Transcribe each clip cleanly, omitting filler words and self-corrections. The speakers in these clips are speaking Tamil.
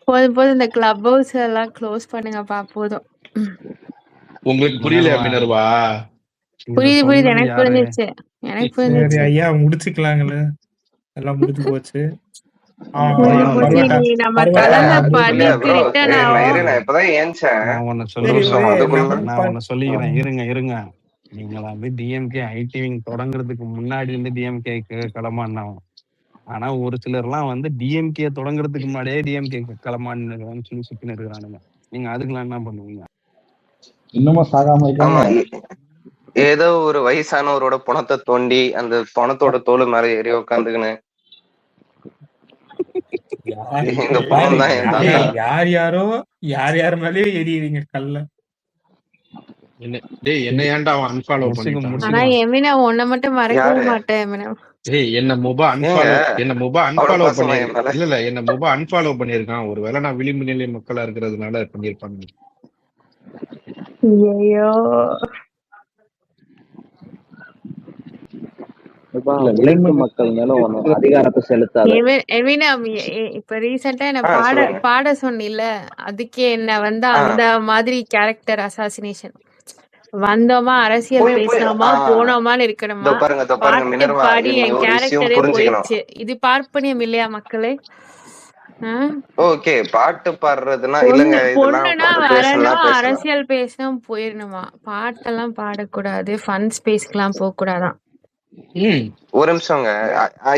போதும் போதும் இந்த கிளப் ஹவுஸ் எல்லாம் க்ளோஸ் பண்ணுங்கப்பா போதும். உங்களுக்கு புரியலையா மினர்வா? புரியுது எனக்கு புரிஞ்சிச்சு எனக்கு சரி புரிஞ்சிச்சு. ஐயா முடிச்சுக்கலாங்களே, எல்லாம் முடிஞ்சு போச்சு. நம்ம கலந்த பண்ணிட்டு ரிட்டர்ன் ஆகும். இப்பதான் ஏன்ச்சேன். நான் ஒன்னு சொல்லிக்கிறேன். இருங்க நீங்க வந்து டிஎம்கே ஐடி விங் தொடங்குறதுக்கு முன்னாடி இருந்து டிஎம்கே களமாடினாங்க. ஆனா ஒரு சிலர்லாம் வந்து டிஎம்கே தொடங்குறதுக்கு முன்னாடியே டிஎம்கே களமாடினு சொல்லி சுத்தின்னு இருக்கிறானுங்க. நீங்க அதுக்கெல்லாம் என்ன பண்ணுவீங்க? இன்னுமா சாகாம இருக்காங்க? ஏதோ ஒரு வயசானவரோட பணத்தை தோண்டி அந்த பணத்தோட தோல் மேல ஏறி உட்காந்துக்கின்னு யார் மேலயே எரியுறீங்க கல்ல. என்ன ஏன்டா அவன் அன்ஃபாலோ பண்ணிட்டான்? ஆனா எமினா உன்னை மட்டும் மறக்கவே மாட்டேன் எமினா. என்ன முபா அன்ஃபாலோ பண்ணிருக்கான். ஒருவேளை நான் விளிம்பு நிலை மக்களா இருக்கிறதுனால பண்ணிருப்பாங்க. ஐயோ மக்கள் மேல அதிகாரத்தை செலுத்தாது. இப்ப ரீசெண்டா என்ன பாட சொன்னில, அதுக்கே என்ன வந்து அந்த மாதிரி கேரக்டர் அசாசினேஷன். வந்தோமா அரசியல் பேசினோமா போனோமான்னு இருக்கணுமா, பாட்டு பாடி என் கேரக்டரே போயிடுச்சு. இது பார்ப்பனியம் இல்லையா மக்களே? ஓகே, பாட்டு பாடுறதுன்னா பொண்ணுனா வரணும், அரசியல் பேசணும் போயிடணுமா, பாட்டெல்லாம் பாடக்கூடாது, ஃபன் ஸ்பேஸ்க்கு எல்லாம் போக கூடாதான். ஒரு நிமிஷங்க,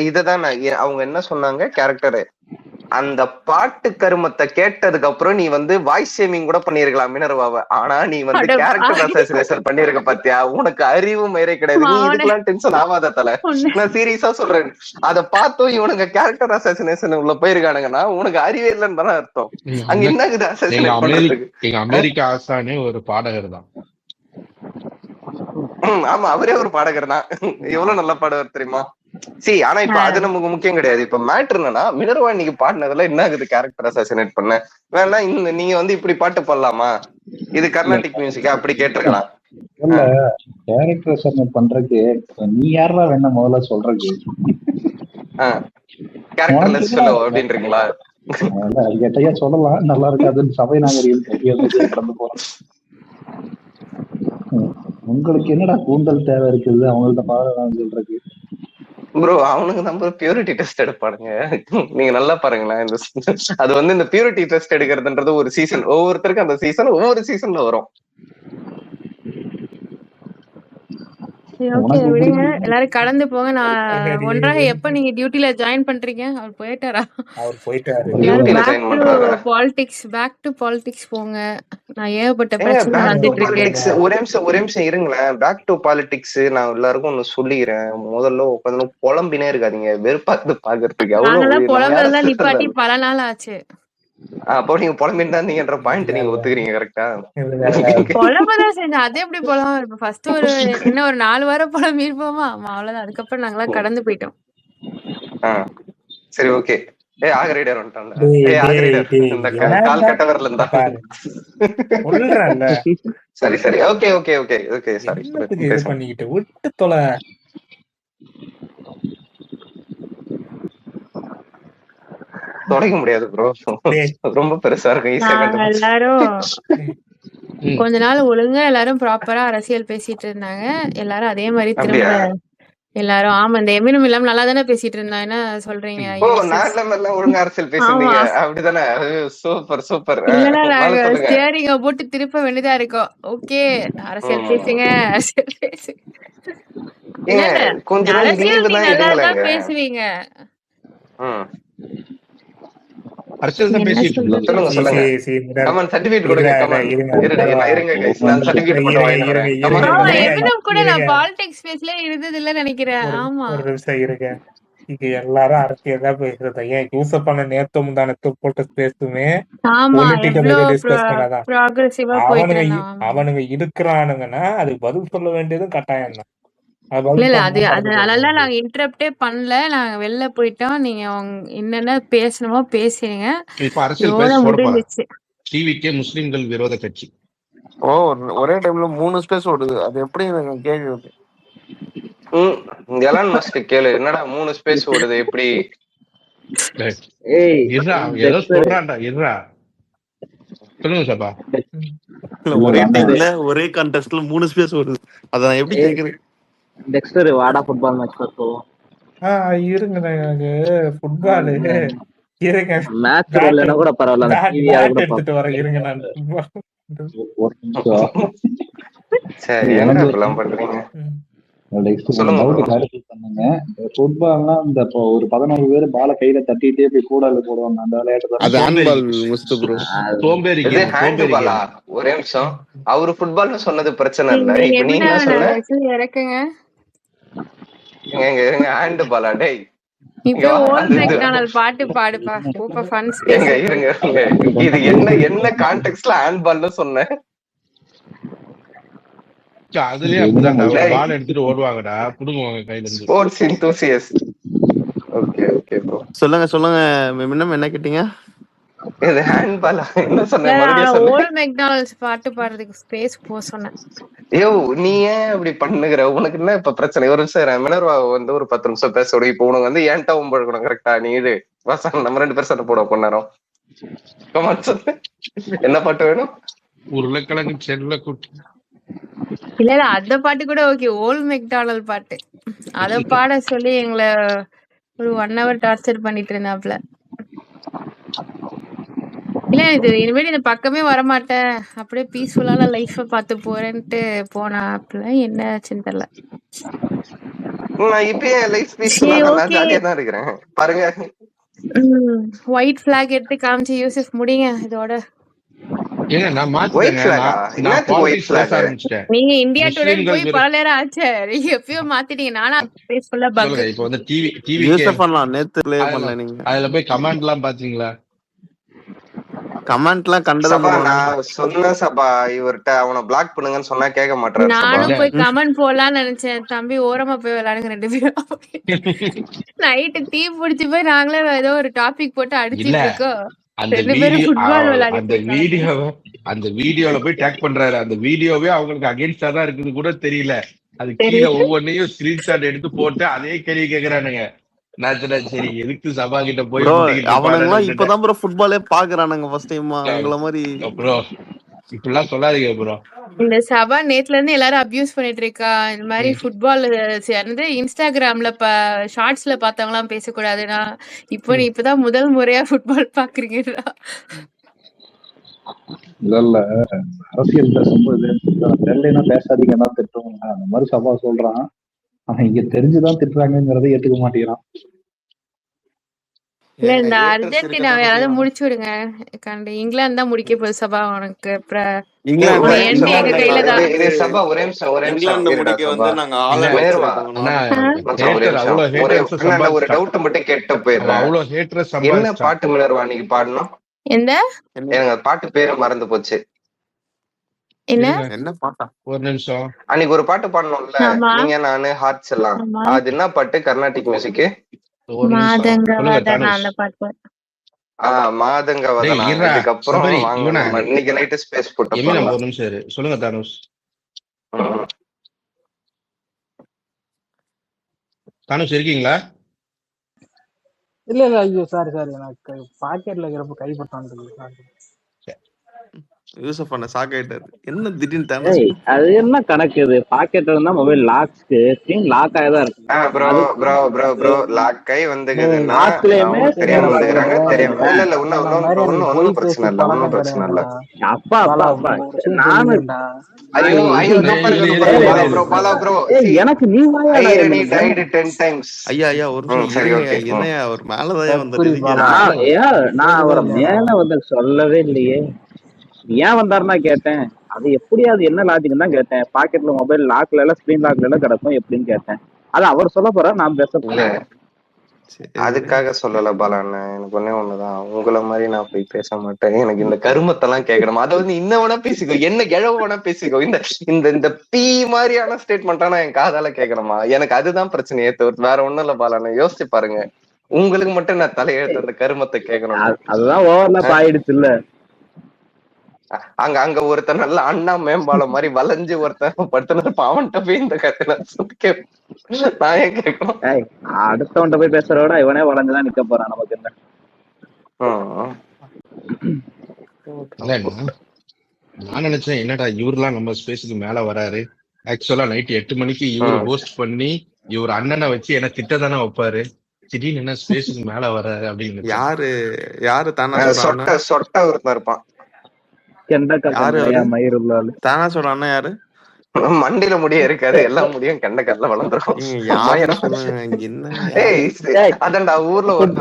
இததான் அவங்க என்ன சொன்னாங்க, கேரக்டரு அந்த பாட்டு கருமத்தை கேட்டதுக்கு அப்புறம் நீ வந்து வாய்ஸ் சேமிங் கூட பண்ணிருக்கலாம் மினர்வாவை. ஆனா நீ வந்து கேரக்டர் அசாசினேஷன் பண்ணிருக்க பாத்தியா? உனக்கு அறிவு மயிரை கிடையாது. நீ இதுக்கெல்லாம் டென்ஷன் ஆகாத தல, நான் சீரியஸா சொல்றேன். அத பார்த்தோம் இவனுங்க கேரக்டர் அசாசினேஷன் உள்ள போயிருக்கானுங்கன்னா உனக்கு அறிவே இல்லைன்னு தானே அர்த்தம். அங்க என்ன அமெரிக்கா ஆசானே ஒரு பாடகர் தான். ஆமா, அவரே ஒரு பாடகர் தான். எவ்வளவு நல்ல பாடகர் தெரியுமா? சரி, ஆனா இப்ப அது நமக்கு முக்கியம் கிடையாது. இப்ப மேட்ரு என்னன்னா, மினர்வா இன்னைக்கு பாடினதுல என்ன ஆகுது, கேரக்டர் அசாசினேட் பண்ண வேணா நீங்க வந்து இப்படி பாட்டு பாடலாமா, இது கர்நாடிக் மியூசிக்கா அப்படி கேட்டிருக்கலாம். இல்ல, கேரக்டர் அசாசினேட் பண்றதுக்கு நீ யாரா வேணா முதல்ல சொல்றது கேரக்டர் லெஸ் ஃபெலோ அப்படின்றீங்களா? கேட்டையா சொல்லலாம், நல்லா இருக்காதுன்னு சபை நாகரிகம் கடந்து போறோம். உங்களுக்கு என்னடா கூந்தல் தேவை இருக்குது அவங்கள்ட்ட பாடம் சொல்றது? ப்ரோ, அவனுக்கு நம்ம பியூரிட்டி டெஸ்ட் எடுப்பானுங்க. நீங்க நல்லா பாருங்களேன், அது வந்து இந்த பியூரிட்டி டெஸ்ட் எடுக்கிறதுன்றது ஒரு சீசன், ஒவ்வொருத்தருக்கும் அந்த சீசன் ஒவ்வொரு சீசன்ல வரும். விடுங்க, எல்லாரும் கடந்து போங்க. நான் ஒன்றாக எப்ப நீங்க டியூட்டில ஜாயின் பண்றீங்க? அவர் போயிட்டாரா? அவர் போயிட்டாரு. பாலிடிக்ஸ், பேக் டு பாலிடிக்ஸ் போங்க. நான் ஏகப்பட்ட பிரச்சனை வந்துட்டு இருக்கேன். ஒரே நிமிஷம் இருங்களேன். பேக் டு பாலிடிக்ஸ் நான் எல்லாருக்கும் ஒண்ணு சொல்லிக்கிறேன். முதல்ல உட்காந்து புலம்பினே இருக்காதீங்க, வெறுப்பாக்குது பாக்குறதுக்கு. அவ்வளவு புலம்பெல்லாம் நிப்பாட்டி பல நாள் ஆச்சு. அப்போ நீங்க புலம்பின்னு தான் நீங்கன்ற பாயிண்ட் நீங்க ஒத்துக்கிறீங்க, கரெக்டா? புலம்பதான் செஞ்சேன். அது எப்படி புலம்பா இருப்போம்? ஃபர்ஸ்ட் இன்னும் ஒரு 4 வாரம் புலம்பி இருப்போமா? அவ்வளவுதான். அதுக்கப்புறம் நாங்களாம் கடந்து போயிட்டோம். சரி, ஓகே. ஆகரைடர் வந்துட்டாங்க. இந்த கால் கட்ட வரல இருந்தா. சரி, ஓகே. சாரி பண்ணிக்கிட்டு விட்டு தொலை. தொடங்க முடியாது ப்ரோ, ரொம்ப பெருசா இருக்கும். எல்லாரும் கொஞ்ச நாள் ஒழுங்கா எல்லாரும் ப்ராப்பரா அரசியல் பேசிட்டு இருந்தாங்க. எல்லாரும் அதே மாதிரி திரும்ப எல்லாரும் ஆமா இந்த எமினும் இல்லாம நல்லா தானே பேசிட்டு இருந்தா. என்ன சொல்றீங்க? ஒழுங்கா அரசியல் பேசுறீங்க அப்படிதானே? சூப்பர். ஸ்டியரிங்க போட்டு திருப்ப வேண்டியதா இருக்கும். ஓகே, அரசியல் பேசுங்க, அரசியல் பேசுங்க. அரசியல் நல்லா தான் பேசுவீங்க. அரசியல் தான் பேசிட்டு இருக்கோம். கூட நான் பாலிடிக்ஸ் பேசல இருந்தது இல்ல நினைக்கிறேன். ஆமா, ஒரு நிமிஷம் இருங்க. இங்க எல்லாரும் அரசியல் தான் பேசுறது. ஏன் யூசப் பண்ண நேத்து முந்தானத்து போட்டு பேசுமே டிஸ்கஸ் பண்ணாதான். அவனுங்க இருக்கிறானுங்கன்னா அதுக்கு பதில் சொல்ல வேண்டியதும் கட்டாயம் தான். இல்ல அது அதனால நாங்க இன்டரப்டே பண்ணல. நாங்க வெளில போயிட்டோம். நீங்க என்னென்ன பேசணுமோ பேசுறீங்க. இப்ப அரசியல் முடிஞ்சிச்சு. டிவிகே முஸ்லிம்கள் விரோத கட்சி. ஒரே டைம்ல 3 ஸ்பேஸ் ஓடுது. அது எப்படி கேக்குது? எலான் மஸ்க் கேளு, என்னடா 3 ஸ்பேஸ் ஓடுது எப்படி? ஏய் இருடா, ஏதோ சொல்றான்டா, இருடா. சொல்லுங்க சபா. ஒரே டைம்ல ஒரே கான்டெஸ்ட்ல 3 ஸ்பேஸ் வருது. அத நான் எப்படி கேக்குறேன்? டெக்ஸ்டர் வாடா ஃபுட்பால் மேட்ச் பார்த்தோம். இருங்க எனக்கு ஃபுட்பால் இருங்க, மேட்ச் இல்லைன்னா கூட பரவாயில்ல, எடுத்துட்டு வரேன் இருங்க. நான் ஒரு நிமிஷம். சரி, என்ன இப்பெல்லாம் பண்றீங்க? ஃபுட்பால்னா இந்த ஒரு 11 பேர் பால கையில தட்டிட்டே போய் கூடால போடுவாங்க, அந்த விளையாட்டு. ஒரே நிமிஷம், அவரு ஃபுட்பால்னு சொன்னது பிரச்சனை இல்ல. இப்ப நீங்க என்ன சொன்ன? ஹேண்ட் பாலா? டேய் பாட்டு பாடுப்பா. இது என்ன கான்டெக்ட்ல ஹேண்ட் பால்னு சொன்னேன்? அதுலயே அப்படிதான் பால் எடுத்துட்டு ஓடுவாங்கடா, புடுங்குவாங்க கையில இருந்து. Sports enthusiast. Okay okay bro, சொல்லுங்க என்ன கேட்டீங்க? இது ஹேண்ட் பால் என்ன சொன்னேன்? மறுபடியும் ஓல் மெக்டானல்ட்ஸ் பாட்டு பாடுறதுக்கு ஸ்பேஸ் போ சொன்னேன். ஐயோ, நீ ஏன் இப்படி பண்ணுகிற? உனக்கு என்ன இப்ப பிரச்சனை? ஒரு நிமிஷம் மினர்வா வந்து ஒரு 10 நிமிஷம் பேச விடு. இப்போ உனக்கு வந்து ஏன்டா உம்பழுக்கணும் கரெக்டா? நீ இது நம்ம 2 பேர் சட்டை போட கொண்டாரோம். என்ன பாட்டு வேணும்? உருளைக்கிழங்கு செல்ல குட்டி. இல்ல அந்த பாட்டு கூட ஓகே. ஓல் மெக்டானல் பாட்டு அத பாட சொல்லி எங்களை ஒரு 1 hour டார்ச்சர் பண்ணிட்டு இருந்தாப்ல. இல்ல இது இனிமேல் இந்த பக்கமே வரமாட்டேன், அப்படியே பீஸ்ஃபுல்லான லைஃப பார்த்து போறேன்ட்டு போனாப்ல. என்ன ஆச்சுன்னு தெரியல. நான் இப்பயே லைஃப் பீஸ்ஃபுல்லா ஜாலியா தான் இருக்கிறேன் பாருங்க. ஒயிட் ஃபிளாக் எடுத்து காமிச்சு யூசப் முடிங்க இதோட. நீங்க இந்தியா டுடே போய் பல நேரம் ஆச்சு, எப்பயோ மாத்திட்டீங்க. நானா பீஸ்ஃபுல்லா பாக்குறேன். இப்போ வந்து டிவி யூஸ் பண்ணலாம். நேத்து ப்ளே பண்ணல, நீங்க அதுல போய் கமெண்ட் எல்லாம் பாத்தீங்களா? கமெண்ட்லாம் கண்டதா நான் சொன்ன சபா இவர்கிட்ட அவனை பிளாக் பண்ணுங்கன்னு சொன்னா கேட்க மாட்டேன். நானும் போய் கமெண்ட் போடலாம்னு நினைச்சேன். தம்பி ஓரமா போய் விளையாடுங்க 2 பேரும். நைட்டு டீ புடிச்சு போய் நாங்களே ஏதோ ஒரு டாபிக் போட்டு அடிச்சிட்டு இருக்கோம். அந்த வீடியோல போய் டேக் பண்றாரு. அந்த வீடியோவே அவங்களுக்கு அகைன்ஸ்டா தான் இருக்குது கூட தெரியல. அது கீழே ஒவ்வொன்னையும் ஸ்கிரீன்ஷாட் எடுத்து போட்டு அதே கேள்வி கேக்குறானுங்க. சரி, எதுக்கு சபா கிட்ட போய் அவனுங்களாம் இப்பதான் ப்ரோ ஃபுட்பாலே பாக்குறானுங்க ஃபர்ஸ்ட் டைம். அவங்கள மாதிரி ப்ரோ இப்படிலாம் சொல்லாதீங்க ப்ரோ. இந்த சபா நேத்துல இருந்து எல்லாரும் அபியூஸ் பண்ணிட்டு இருக்கா. இந்த மாதிரி ஃபுட்பால் இன்ஸ்டாகிராம்ல ஷார்ட்ஸ்ல பார்த்தவங்க எல்லாம் பேசக்கூடாதுன்னா, இப்போ நீ இப்பதான் முதல் முறையா ஃபுட்பால் பாக்குறீங்களா? இல்ல அரசியல் பேசும்போது தெரியலன்னா பேசாதீங்கன்னா திட்டுவாங்க, அந்த மாதிரி சபா சொல்றான். ஆனா இங்க தெரிஞ்சுதான் திட்டுறாங்கிறத ஏத்துக்க மாட்டேங்கிறான். இல்ல இந்த அர்ஜென்டினாவை யாராவது முடிச்சு விடுங்க. இங்கிலாந்து தான் முடிக்க போகுது சபா. உனக்கு எங்க கையில தான். ஒரு டவுட் மட்டும் கேட்டு போயிடுறேன். என்ன பாட்டு மிளர்வா அன்னைக்கு பாடணும்? எந்த எனக்கு பாட்டு பேரு மறந்து போச்சு. என்ன பாட்டா? ஒரு நிமிஷம். அன்னைக்கு ஒரு பாட்டு பாடணும்ல, நீங்க நானு ஹார்ட்ஸ் எல்லாம். அது என்ன பாட்டு? கர்நாடிக் மியூசிக். மாதங்கவதனா. அதுக்கப்புறம் இன்னைக்கு நைட்டு ஸ்பேஸ் போட்டு ஒரு நிமிஷம் சொல்லுங்க தானுஷ். தானுஷ் இருக்கீங்களா? இல்ல ஐயோ சாரி எனக்கு பாக்கெட்ல இருக்கிறப்ப கைப்பட்டான். யூஸ் பண்ண சாக்காயிட்டாரு. என்ன திடீர்னு அது என்ன கணக்கு? இது பாக்கெட்ல இருந்தா மொபைல் லாக் ஸ்கிரீன் லாக் ஆயதா இருக்கு. ப்ரோ லாக் ஆயி வந்துக்குதுன்னா தெரியாம வந்துக்கறாங்க. தெரியாம இல்ல ஒண்ணும் பிரச்சனை இல்ல, ஒண்ணும் பிரச்சனை இல்ல. அப்பா நானு எனக்கு நீ died 10 times. ஐயா ஒரு என்னையா அவர் மேலதான் வந்துருக்கீங்க. நான் அவர் மேல வந்து சொல்லவே இல்லையே. ஏன் வந்தாருன்னா கேட்டேன். அது எப்படியாவது என்ன லாஜிக் தான் கேட்டேன். பாக்கெட்ல மொபைல் லாக்ல எல்லாம் ஸ்கிரீன் லாக்ல எல்லாம் கிடக்கும் எப்படின்னு கேட்டேன். அது அவர் சொல்ல போற, நான் பேச போறேன். அதுக்காக சொல்லல பாலாண்ண. எனக்கு ஒண்ணுதான், உங்களை மாதிரி நான் போய் பேச மாட்டேன். எனக்கு இந்த கருமத்தெல்லாம் கேட்கணும். அதை வந்து இன்னவனா பேசிக்கோ, என்ன கிழவனா பேசிக்கோ. இந்த பீ மாதிரியான ஸ்டேட்மெண்டா நான் என் காதால கேட்கணுமா? எனக்கு அதுதான் பிரச்சனையே தவிர்த்து வேற ஒண்ணும் இல்ல பாலாண்ண. யோசிச்சு பாருங்க, உங்களுக்கு மட்டும் நான் தலையெழுத்து அந்த கருமத்தை கேட்கணும். அதுதான் ஓவர்லாப் ஆயிடுச்சு இல்ல. அங்க அங்க ஒருத்தன் நல்ல அண்ணா மேம்பாலம் மாதிரி வளைஞ்சு ஒருத்தன் படுத்துன இருப்பான். அவன்கிட்ட போய் இந்த கதை நான் ஏன் கேட்கணும்? அடுத்தவன்ட்ட போய் பேசுறத விட இவனே வளைஞ்சுதான் நிக்க போறான் நமக்கு என்ன. நான் நினைச்சேன் என்னடா இவரெல்லாம் நம்ம ஸ்பேஸுக்கு மேல வராரு. ஆக்சுவலா நைட் 8 மணிக்கு இவரு ஹோஸ்ட் பண்ணி இவர் அண்ணனை வச்சு என்ன திட்ட தானே வைப்பாரு. திடீர்னு என்ன ஸ்பேஸுக்கு மேல வராரு அப்படின்னு. யாரு தானா சொட்ட ஒருத்தன் இருப்பான். தானா சொல்ற அண்ணன் யாரு? மண்டியில முடிய இருக்காது, எல்லா முடியும் கெண்ட கல்ல வளர்ந்துரும். அதான்டா ஊர்ல ஒரு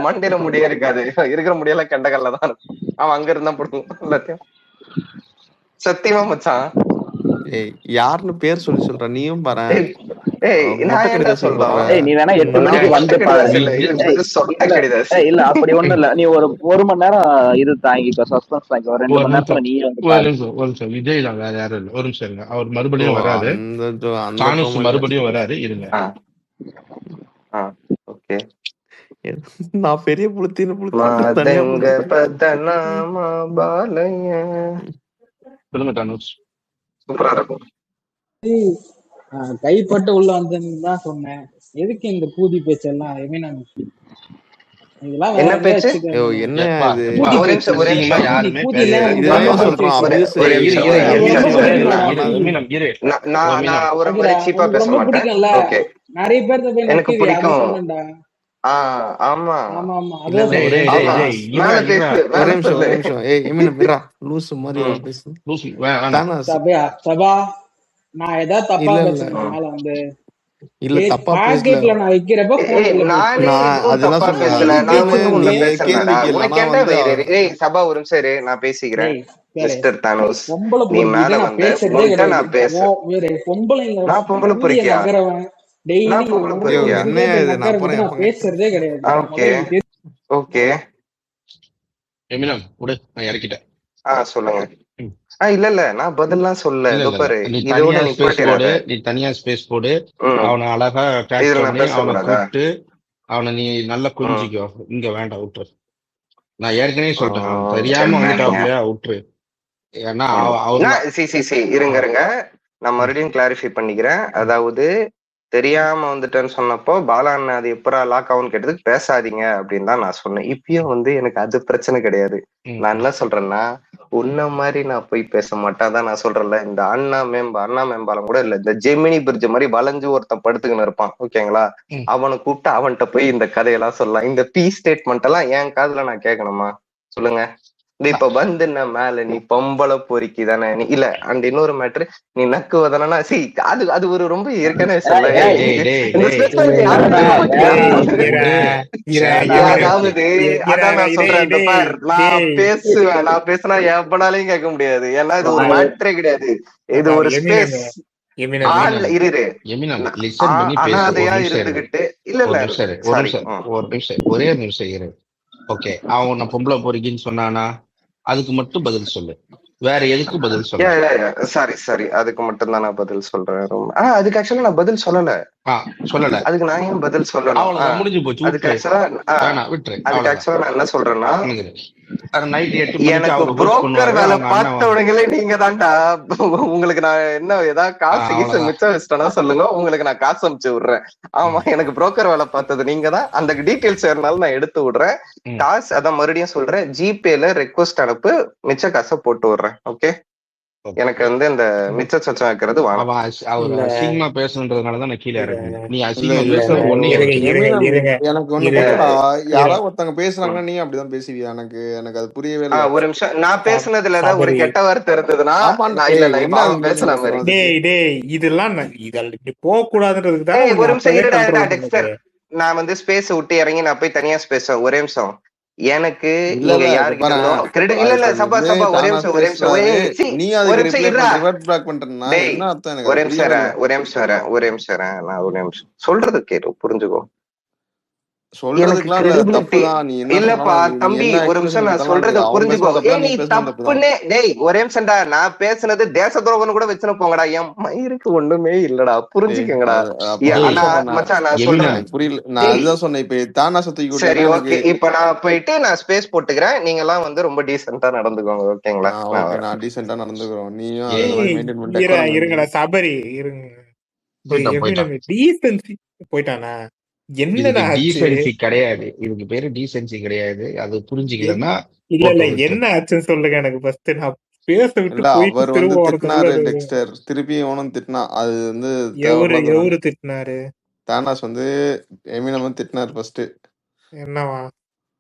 மண்டியில முடிய இருக்காது, இருக்கிற முடியெல்லாம் கெண்ட கல்ல தான் இருக்கும். அவன் அங்க இருந்தா போடுவோம் எல்லாத்தையும். சத்தியமா மச்சான். யாருன்னு பேர் சொல்லி சொல்ற நீயும் பாரு. நீ வேணா 8 மணிக்கு வந்து பாரு. இல்ல அப்படி ஒண்ணும் இல்ல, நீ ஒரு மணி நேரம் இது தாங்கிக்கோ, சஸ்பென்ஸ் தாங்கிக்கோ. 2 மணி நேரத்துல நீ வந்து விஜய் தான், வேற யாரும் இல்ல. ஒரு நிமிஷம் இருங்க, அவர் மறுபடியும் வராது. மறுபடியும் வராரு, இருங்க. ஓகே, நான் பெரிய புளுத்தின்னு சொல்லுங்க தானூஸ். சூப்பரா இருக்கும். கைப்பட்டு உள்ள வந்ததுதான் சொன்னேன். எதுக்கு இந்த பூதி பேச்செல்லாம்? இதெல்லாம் என்ன பேச்சு? என்ன நிறைய பேர் எனக்கு பிடிக்கும். ஆமா சபா, நான் ஏதாவது தப்பா பேசுறதுனால வந்து இல்ல தப்பா பேசல. நான் வைக்கிறப்ப சபா ஒரு நிமிஷம் நான் பேசிக்கிறேன். மிஸ்டர் தானோஸ், பொம்பளை நீ மேல வந்து நான் பேசுறேன். நான் பொம்பளை பொறுக்கியா? பேசுறதே கிடையாது. ஓகே ஓகே, எமினம் விடு, நான் இறக்கிட்டேன். சொல்லுங்க. இல்ல நான் பதிலாம் சொல்ல. நீ தனியா ஸ்பேஸ் போடு, அவனை அழகா அவனை கூப்பிட்டு அவனை நீ நல்லா புரிஞ்சிக்கோ. இங்க வேண்டாம், விட்டுரு. நான் ஏற்கனவே சொல்லிட்டேன், தெரியாம வந்துட்டாப்லையா, விட்டுரு. ஏன்னா இருங்க, நான் மறுபடியும் கிளாரிஃபை பண்ணிக்கிறேன். அதாவது தெரியாம வந்துட்டேன்னு சொன்னப்போ பாலா அண்ணா அது எப்பரா லாக் ஆகும்னு கேட்டதுக்கு பேசாதீங்க அப்படின்னு தான் நான் சொன்னேன். இப்பயும் வந்து எனக்கு அது பிரச்சனை கிடையாது. நான் என்ன சொல்றேன்னா, உன்ன மாதிரி நான் போய் பேச மாட்டாதான் நான் சொல்றேன்ல. இந்த அண்ணா மேம்பாலம் கூட இல்ல, இந்த ஜெமினி பிரிட்ஜ் மாதிரி வளைஞ்சு ஒருத்தன் படுத்துக்கின்னு இருப்பான், ஓகேங்களா? அவனை கூப்பிட்டு அவன்கிட்ட போய் இந்த கதையெல்லாம் சொல்லலாம். இந்த பி ஸ்டேட்மெண்ட் எல்லாம் என் காதுல நான் கேட்கணுமா? சொல்லுங்க. இப்ப வந்து மேல நீ பொம்பளை பொறுக்கி தானே நீ இல்ல. அண்ட் இன்னொரு மேட்ரு, நீ நக்குவதானா அது ஒரு ரொம்ப ஏற்கனவே சொல்ல. அதாவது அதான் நான் சொல்றேன், நான் பேசினா எப்பனாலையும் கேட்க முடியாது. ஏன்னா இது ஒரு மேட்ரே கிடையாது, இது ஒரு ஸ்பேஸ். அனாதையா இருந்துகிட்டு இல்ல ஒரே நிமிஷம் இரு. ஓகே, அவன் நான் பொம்பளை பொறுக்கின்னு சொன்னானா, அதுக்கு மட்டும் பதில் சொல்லு. வேற எதுக்கு பதில் சொல்ல? சாரி அதுக்கு மட்டும் தான் நான் பதில் சொல்றேன். அதுக்கு ஆக்சுவலா நான் பதில் சொல்லல. அதுக்கு நான் ஏன் பதில் சொல்லணும்? முடிஞ்சு போச்சு. அதுக்கு ஆக்சுவலா நான் என்ன சொல்றேன்னா, எனக்கு புரோக்கர் வேலை பார்த்த உடனே நீங்க தான்டா. உங்களுக்கு நான் என்ன ஏதாவது காசு மிச்சம் வச்சிட்டேன்னா சொல்லுங்க, உங்களுக்கு நான் காசு அனுப்பிச்சு விடுறேன். ஆமா, எனக்கு புரோக்கர் வேலை பார்த்தது நீங்க தான். அந்த டீட்டெயில்ஸ் வேறனாலும் நான் எடுத்து விடுறேன். காசு அதான் மறுபடியும் சொல்றேன், ஜிபேல ரெக்வஸ்ட் அனுப்பு, மிச்ச காசை போட்டு விடுறேன். ஓகே, எனக்கு வந்து இந்த மிச்ச சச்சம் வைக்கிறது அசிங்கமா பேசணுன்றதுனாலதான் நான் கீழே இறங்குறேன். நீ அசிங்கமா எனக்கு ஒண்ணு, யாராவது ஒருத்தவங்க பேசுறாங்கன்னா நீ அப்படிதான் பேசுவியா? எனக்கு அது புரியவே இல்லை. ஒரு நிமிஷம், நான் பேசுனதுல ஏதாவது ஒரு கெட்ட வார்த்தை இருந்ததுன்னா பேசலாம். இதெல்லாம் போக கூடாதுன்றதுக்கு தான். ஒரு நிமிஷம், நான் வந்து ஸ்பேஸ் விட்டு இறங்கி நான் போய் தனியா பேசுவேன். ஒரே நிமிஷம், எனக்கு நீங்க யாருக்கு இல்ல சபா ஒரே நிமிஷம் நான் ஒரு நிமிஷம் சொல்றது கேட்டு புரிஞ்சுக்கோ. சொல்றதுக்குலாம் இல்ல, தப்புதான். நீ என்ன இல்லப்பா தம்பி, ஒரு நிமிஷம் நான் சொல்றத புரிஞ்சுக்கோ. நீ தப்புன்னே டேய் ஒரே நிமிஷம்டா, நான் பேசுனது தேச துரோகம்னு கூட வச்சுன்னு போங்கடா. என் மயிருக்கு ஒண்ணுமே இல்லடா, புரிஞ்சுக்கங்கடா. மச்சான் நான் சொல்றேன் புரியல, நான் அதுதான் சொன்னேன். இப்ப தானாசத்தை சரி ஓகே, இப்ப நான் போயிட்டு நான் ஸ்பேஸ் போட்டுக்கிறேன். நீங்க எல்லாம் வந்து ரொம்ப டீசென்ட்டா நடந்துக்கோங்க, ஓகேங்களா? நான் டீசென்ட்டா நடந்துக்கிறோம், நீயும் இருங்கடா சபரி இருங்க. டீசென்சி போயிட்டானா? டீசென்சி கிடையாது, இதுக்கு பேரு டீசென்சி கிடையாது. அது புரிஞ்சுக்கலன்னா இல்ல என்ன ஆச்சுன்னு சொல்லுங்க எனக்கு ஃபர்ஸ்ட். நான் பேச விட்டு அவர் வந்து திட்டினாரு டெக்ஸ்டர், திருப்பி இவனும் திட்டினா. அது வந்து எவரு திட்டினாரு? தானாஸ் வந்து எமினம் வந்து திட்டினாரு ஃபர்ஸ்ட். என்னவா?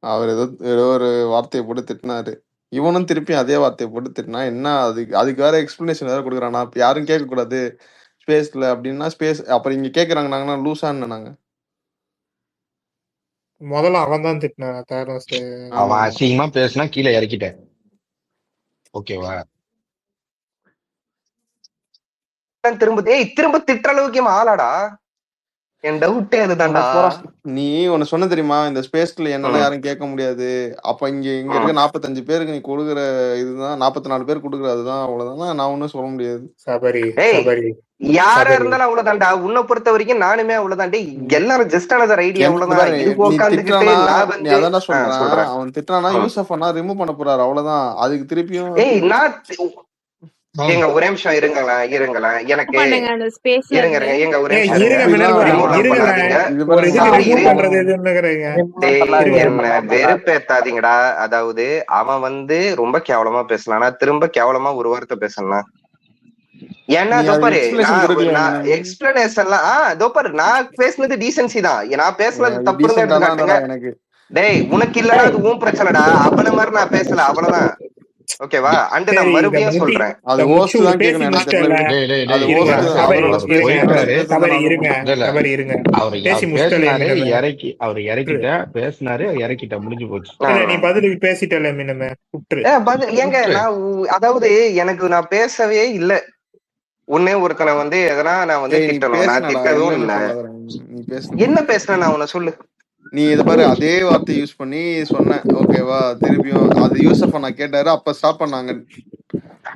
அவர் ஏதோ ஒரு வார்த்தையை போட்டு திட்டினாரு, இவனும் திருப்பி அதே வார்த்தையை போட்டு திட்டினா. என்ன அதுக்கு வேற எக்ஸ்பிளனேஷன் வேற கொடுக்குறானா? யாரும் கேட்க கூடாது ஸ்பேஸ்ல அப்படின்னா ஸ்பேஸ் அப்புறம் இங்க கேக்குறாங்க, நாங்கன்னா லூசான்னு. நாங்க முதல்ல அவன் தான் திட்டினான். அவன் அசிங்கமா பேசினா கீழே இறக்கிட்டேன், ஓகேவா? திரும்ப திட்டுற அளவுக்கு ஆளாடா, என் டவுட்டே அதுதான்டா. நீ ஒன்னு சொன்ன தெரியுமா, இந்த ஸ்பேஸ்ல என்னன்னா யாரும் கேட்க முடியாது. அப்ப இங்க இருக்க 45 பேருக்கு நீ கொடுக்குற இதுதான் 44 பேர் கொடுக்குற, அதுதான் அவ்வளவுதான். நான் ஒன்னும் சொல்ல முடியாது. யாரா இருந்தாலும் அவ்வளவுதான்டா. உன்னை பொறுத்த வரைக்கும் நானுமே அவ்வளவுதான்டே. எல்லாரும் ஜஸ்ட் அனதர் ஐடியா, அவ்வளவுதான். அதான் சொல்றேன், அவன் திட்டானா யூசப் அண்ணா ரிமூவ் பண்ண போறாரு, அவ்வளவுதான். அதுக்கு திருப்பியும் எங்க ஒரே நிமிஷம் இருங்களேன் எனக்கு எங்க ஒரே என்ன வெறுப்பேத்தாதீங்கடா. அதாவது அவன் வந்து ரொம்ப கேவலமா பேசலாம், திரும்ப கேவலமா ஒரு வார்த்தை பேசலாம். ஏன்னா எக்ஸ்பிளனேஷன்லாம் தோப்பாரு, நான் பேசுனது டீசென்சி தான். நான் பேசுனது தப்புன்னு எடுத்துக்காட்டுங்க. டேய் உனக்கு இல்லடா, அது உன் பிரச்சனைடா. அவன மாதிரி நான் பேசல, அவ்வளவுதான், ஓகேவா? அண்ட் நான் மறுபடியும் சொல்றேன், அது ஹோஸ்ட் தான் கேக்கணும். அவர் இறக்கிட்ட பேசினாரு, இறக்கிட்ட முடிஞ்சு போச்சு. நீ பதிலுக்கு பேசிட்டல மினமே ஏங்க நான் அதாவது எனக்கு நான் பேசவே இல்ல. ஒன்னே ஒருத்தனை வந்து எதனா நான் வந்து திட்டணும், நான் திட்டவும் இல்ல. என்ன பேசுறேன் நான் உன்னை சொல்லு. நீ இத பாரு, அதே வார்த்தை யூஸ் பண்ணி சொன்ன, ஓகேவா? திருப்பியும் அது யூசப் நான் கேட்டாரு, அப்ப ஸ்டாப் பண்ணாங்க.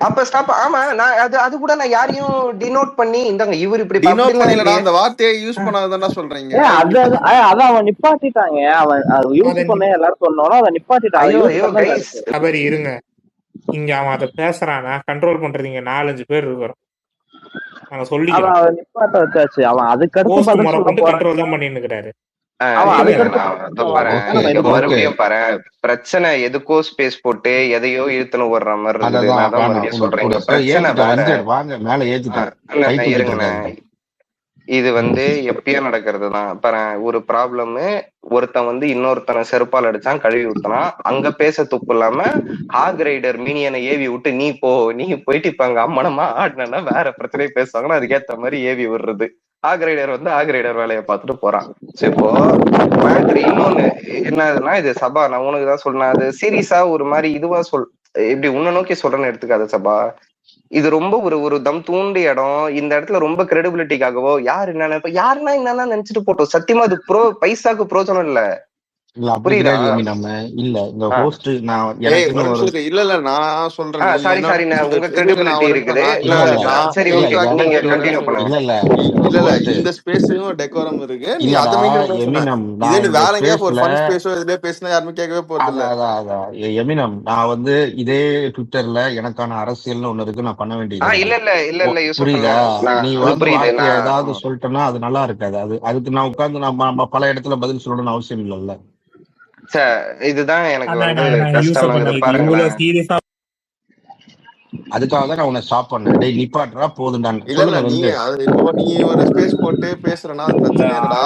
அப்ப ஸ்டாப், ஆமா. நான் அது கூட நான் யாரையும் டினோட் பண்ணி இந்தங்க இவர் இப்படி டினோட் பண்ணலடா, அந்த வார்த்தையை யூஸ் பண்ணாததானே சொல்றீங்க. அத அவன் நிப்பாட்டிட்டாங்க. அவன் யூஸ் பண்ண எல்லாரும் சொன்னோம், அத நிப்பாட்டிட்டாங்க. சபரி இருங்க, இங்க அவன் அத பேசுறானா கண்ட்ரோல் பண்றதுங்க 4-5 பேர் இருக்கிறோம். நாங்க சொல்லி நிப்பாட்ட வச்சாச்சு. அவன் அதுக்கு கண்ட்ரோல் தான் பண்ணிட்டு இருக்கிறாரு. மறுபடியும் பாரு, பிரச்சனை எதுக்கோ ஸ்பேஸ் போட்டு எதையோ இழுத்துன்னு வர்ற மாதிரி சொல்றீங்க. இது வந்து எப்பயோ நடக்கிறதுதான். பாரு, ஒரு ப்ராப்ளம், ஒருத்தன் வந்து இன்னொருத்தனை செருப்பால் அடிச்சான், கழுவி ஊத்தனான். அங்க பேச துப்பு இல்லாம ஆக்ரைடர் மீனியனை ஏவி விட்டு நீ போயிட்டு இப்ப அங்க அம்மனமா ஆடினா வேற பிரச்சனையை பேசுவாங்கன்னா அதுக்கேத்த மாதிரி ஏவி விடுறது. ஆக்ரைடர் வந்து ஆக்ரைடர் வேலையை பார்த்துட்டு போறான். இப்போ மேட்ரு இன்னொன்னு என்னதுன்னா, இது சபா நான் உனக்குதான் சொன்னேன், அது சீரியஸா ஒரு மாதிரி இதுவா இப்படி உன்னை நோக்கி சொல்றேன்னு எடுத்துக்காது சபா. இது ரொம்ப ஒரு தம் தூண்டி இடம். இந்த இடத்துல ரொம்ப கிரெடிபிலிட்டிக்காகவோ யாருன்னா என்னன்னா நினைச்சிட்டு போட்டோம். சத்தியமா அது பைசாக்கு பிரோஜனம் இல்ல. புரியுதா? நம்ம இல்ல இந்த ஹோஸ்ட் நான் இல்ல நான் சொல்றேன். சாரி உங்க கிரெடிபிலிட்டி இருக்குது. சரி ஓகே, நீங்க கண்டினியூ பண்ணுங்க. இல்ல இந்த ஸ்பேஸ்லயும் டெக்கோரம் இருக்கு. நீ அத மெயின்டைன் வேற எங்கயா ஒரு ஃபன் ஸ்பேஸோ இதுல பேசினா யாருமே கேட்கவே போறது இல்ல. எமினம், நான் வந்து இதே ட்விட்டர்ல எனக்கான அரசியல்னு ஒண்ணு இருக்கு, நான் பண்ண வேண்டியது இல்ல புரியுதா? நீ வந்து ஏதாவது சொல்லிட்டேன்னா அது நல்லா இருக்காது. அதுக்கு நான் உட்கார்ந்து நம்ம பல இடத்துல பதில் சொல்லணும்னு அவசியம் இல்லைல்ல. இதுதான் எனக்கு வந்து கஷ்டமா. அதுக்காக தான் நான் உன்னை ஸ்டாப் பண்ணேன். டேய் நிப்பாட்றா போதும்டான். இல்ல நீ ஒரு ஸ்பேஸ் போட்டு பேசுறனா அது பிரச்சனை இல்லடா.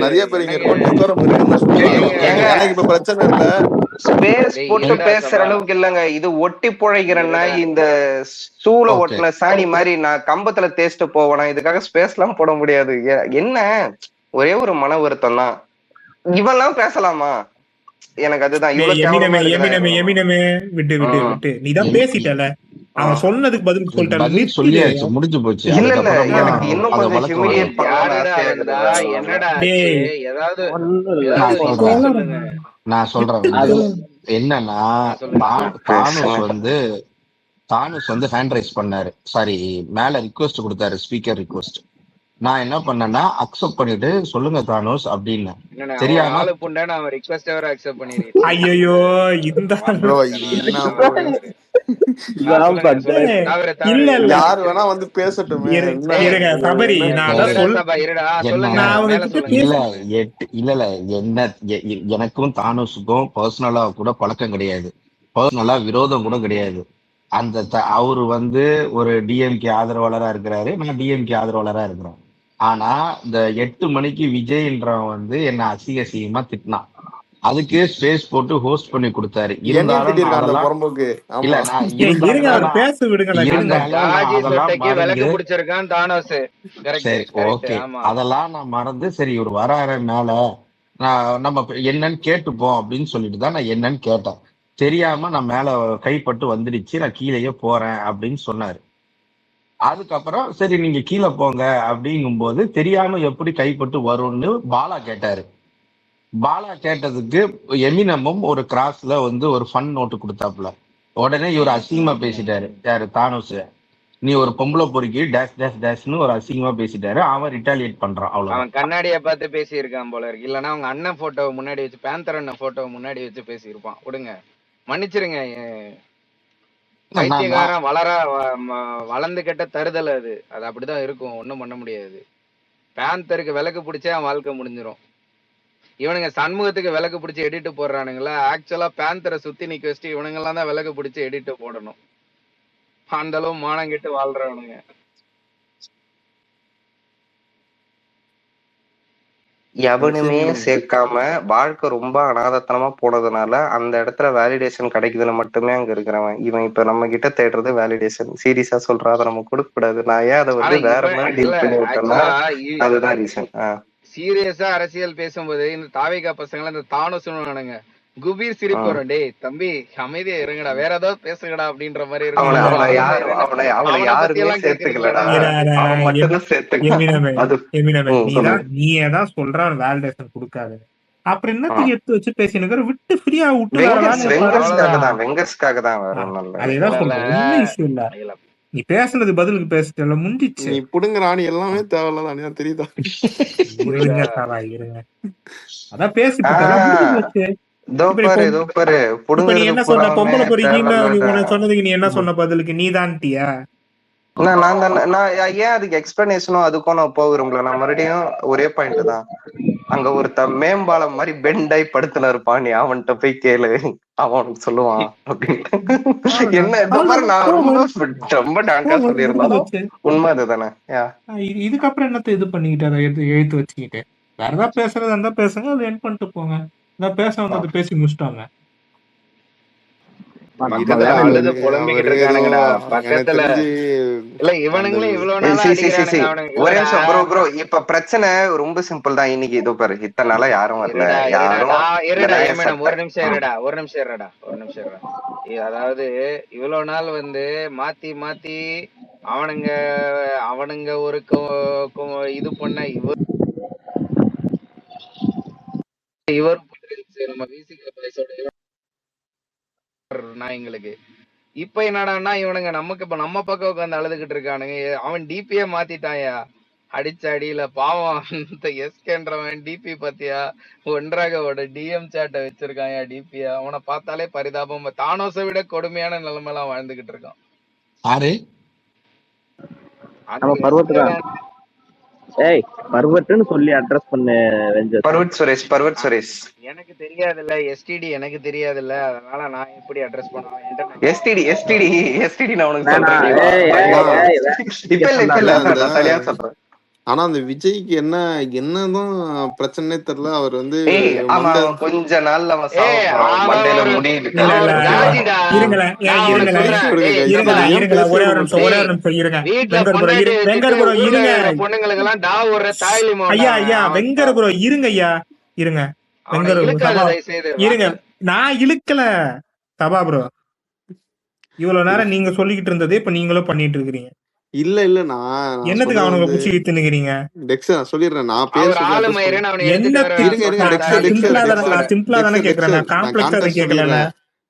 நிறைய பேர் இங்க டெக்கோரம் இருக்குன்னு இப்ப பிரச்சனை இல்ல. ஸ்பேஸ் போட்டு பேசுற அளவுக்கு இல்லங்க. இது ஒட்டி புழைக்கிறேன்னா இந்த சூள ஒட்டின சாணி மாதிரி நான் கம்பத்துல தேய்ச்சிட்டு போவேனா? இதுக்காக ஸ்பேஸ் எல்லாம் போட முடியாது. என்ன ஒரே ஒரு மன வருத்தம் தான். இவெல்லாம் பேசலாமா? எனக்கு அதுதான் விட்டு நீதான் பேசிட்டல. அவன் சொன்னதுக்கு பதில் சொல்லிட்டாரு. பதில் சொல்லியாச்சு, முடிஞ்சு போச்சு. இல்ல இல்ல அதுக்கப்புறமா எனக்கு இன்னும் அத கொஞ்சம் வளர்க்க ஹியூமிலியேட் வேணாம். பண்ணணும்னு ஆசையா இருக்குது. என்னடா டேய் ஏதாவது நான் சொல்றேன் சொல்லுங்க. நான் சொல்றேன் வந்து என்னன்னா தானுஸ் வந்து ஹேண்ட் ரைஸ் பண்ணாரு, சாரி மேல ரிக்வெஸ்ட் கொடுத்தாரு, ஸ்பீக்கர் ரிக்வெஸ்ட். நான் என்ன பண்ணேன்னா அக்செப்ட் பண்ணிட்டு சொல்லுங்க தானோஸ் அப்படின்னு தெரியாம ஐயோ இந்த யாரு வேணா வந்து பேசட்டுமே. இல்ல எனக்கும் தானோஸுக்கும் பர்சனலா கூட பழக்கம் கிடையாது, பர்சனலா விரோதம் கூட கிடையாது. அவரு வந்து ஒரு டிஎம்கே ஆதரவாளரா இருக்கிறாரு, நான் டிஎம்கே ஆதரவாளரா இருக்கிறேன். ஆனா இந்த 8 மணிக்கு விஜய்ன்றவன் வந்து என்ன அசிங்கமா திட்டினான், அதுக்கு ஸ்பேஸ் போட்டு ஹோஸ்ட் பண்ணி கொடுத்தாரு. இருந்தாலும் அதெல்லாம் நான் மறந்து சரி இவர் வராற மேல நம்ம என்னன்னு கேட்டுப்போம் அப்படின்னு சொல்லிட்டு தான் நான் என்னன்னு கேட்டேன். தெரியாம நான் மேல கைப்பட்டு வந்துடுச்சு, நான் கீழேயே போறேன் அப்படின்னு சொன்னாரு. அதுக்கப்புறம் சரி நீங்க கீழே போங்க அப்படிங்கும் போது தெரியாம எப்படி கைப்பட்டு வரும்னு பாலா கேட்டாரு. பாலா கேட்டதுக்கு எமினமும் ஒரு கிராஸ்ல வந்து ஒரு ஃபன் நோட்டு கொடுத்தாப்புல. உடனே இவர் அசிங்கமா பேசிட்டாரு, யாரு தானோஸ், நீ ஒரு பொம்பளை பொறுக்கி டேஷ் டேஷ் டேஷ்னு ஒரு அசிங்கமா பேசிட்டாரு. அவன் ரிட்டாலியேட் பண்றான். அவ்வளவு அவன் கண்ணாடிய பார்த்து பேசி இருக்கான் போல இருக்கு. இல்லன்னா அவங்க அண்ணன் போட்டோவை முன்னாடி வச்சு, பேந்தர் அண்ணன் போட்டோவை முன்னாடி வச்சு பேசி இருப்பான். விடுங்க, மன்னிச்சிருங்க. பைத்தியக்காரன் வளர்ந்து கெட்ட தருதல் அது அப்படிதான் இருக்கும், ஒன்னும் பண்ண முடியாது. பேந்தருக்கு விளக்கு பிடிச்சா அவன் வாழ்க்கை முடிஞ்சிடும். இவனுங்க சண்முகத்துக்கு விளக்கு பிடிச்சி எடிட்டு போடுறானுங்களா, ஆக்சுவலா பேந்தரை சுத்தி நிக்க வச்சுட்டு இவனுங்கெல்லாம் தான் விளக்கு பிடிச்சி எடிட்டு போடணும். அந்த அளவு மானம் கெட்டு வாழ்றவனுங்க. எவனுமே சேர்க்காம வாழ்க்கை ரொம்ப அனாதத்தனமா போனதுனால அந்த இடத்துல வேலிடேஷன் கிடைக்குதுன்னு மட்டுமே அங்க இருக்கிறவன். இவன் இப்ப நம்ம கிட்ட தேடுறது வேலிடேஷன். சீரியஸா சொல்றா, அதை நம்ம கொடுக்க கூடாது. நான் ஏன் அதை வந்து வேற மாதிரி டீல் பண்ணி விட்டேன்னா அதுதான் ரீசன். சீரியஸா அரசியல் பேசும்போது இந்த தாவேகா பசங்களை இந்த தானோசுனுங்க குபீர் சிரிப்பு வரும். டேய் தம்பி அமைதியா இருங்கடா, வேற ஏதாவது பேசுங்கடா அப்படின்ற மாதிரி இருக்கும். நீ ஏதாவது சொல்ற வேலிடேஷன் கொடுக்காது, அப்புறம் என்னத்துக்கு எடுத்து வச்சு பேசினுக்கிற, விட்டு ஃப்ரீயா விட்டு அதேதான் சொல்றேன். விஷயம் இல்ல, நீ பேசுனது பதிலுக்கு பேசிட்டல முடிஞ்சிச்சு. நீ புடுங்கறானி எல்லாமே தேவையில்லதான் தெரியுதா? இருங்க அதான் பேசிட்டு என்ன சொன்ன பொம்பளை பொறிக்கின்னு சொன்னதுக்கு நீ என்ன சொன்ன பதிலுக்கு? நீ தான்ட்டியா? நான் ஏன் அதுக்கு எக்ஸ்பிளனேஷனும் அதுக்கும் நான் போகிறோம்ல. நான் மறுபடியும் ஒரே பாயிண்ட் தான். அங்க ஒருத்த மேம்பாலம் மாதிரி பெண்டாய் படுத்துல இருப்பான், நீ அவன்கிட்ட போய் கேளு, அவன் சொல்லுவான் அப்படின்னு. என்ன நான் ரொம்ப டாங்கா சொல்லியிருந்தாலும் உண்மை அதுதானே. இதுக்கப்புறம் என்னத்த இது பண்ணிக்கிட்டு எழுத்து வச்சுக்கிட்டு வேற ஏதாவது பேசுறதா இருந்தா பேசுங்க, அது என் பண்ணிட்டு போங்க. பேச வந்தது பேசி முடிச்சிட்டாங்க. இப்ப பிரச்சனை ரொம்ப சிம்பிள் தான். இன்னைக்கு இதோ பாரு, இத்தனை நாளா யாரும் வரல. ஒரு நிமிஷம் இருடா. அதாவது இவ்வளவு நாள் வந்து மாத்தி மாத்தி அவனுங்க ஒரு இது பண்ண இவர் நம்ம நாயங்களுக்கு இப்ப என்னடான்னா இவனுங்க நம்ம பக்கம் உட்காந்து அழுதுகிட்டு இருக்கானுங்க. அவன் டிபியே மாத்திட்டாயா அடிச்ச அடியில. பாவம் அந்த எஸ்கேன்றவன் டிபி பாத்தியா, ஒன்றாக டிஎம் சாட்டை வச்சிருக்கான் டிபியா. அவனை பார்த்தாலே பரிதாபம். தானோஸை விட கொடுமையான நிலைமையெல்லாம் வாழ்ந்துகிட்டு இருக்கான். பர்வட்னு சொல்லி அட்ரஸ் பண்ணு. பர்வட் சுரேஷ் எனக்கு தெரியாதுல்ல, எஸ்டிடி எனக்கு தெரியாதுல்ல, அதனால நான் எப்படி அட்ரஸ் பண்ணுவேன்? எஸ்டிடி நான் உனக்கு சொல்றேன். ஆனா அந்த விஜய்க்கு என்னதான் பிரச்சனை தெரியல. அவர் வந்து கொஞ்ச நாள்ல பொண்ணுங்களுக்கு எல்லாம் டா ஒரு தாய்லி வெங்கர் ப்ரோ இருங்க நான் இழுக்கல சபா ப்ரோ. இவ்வளவு நேரம் நீங்க சொல்லிக்கிட்டு இருந்ததே இப்ப நீங்களும் பண்ணிட்டு இருக்கிறீங்க. இல்ல இல்ல நான் என்னத்துக்கு அவனுங்க புடிச்சு இழுத்துனுக்கிறீங்க? டெக்ஸ் நான் சொல்லிடுறேன். நான் பேர் அவர் சொல்லி ஆளு address பண்ண- மயிரன்னு அவனை என்ன எடுத்துட்டு இருங்க இருங்க வர டெக்ஸர் சிம்பிளா டெக்ஸர் தானே சிம்பிளா தானே கேக்குறேன். நான் காம்ப்ளெக்ஸா அதை கேட்கல.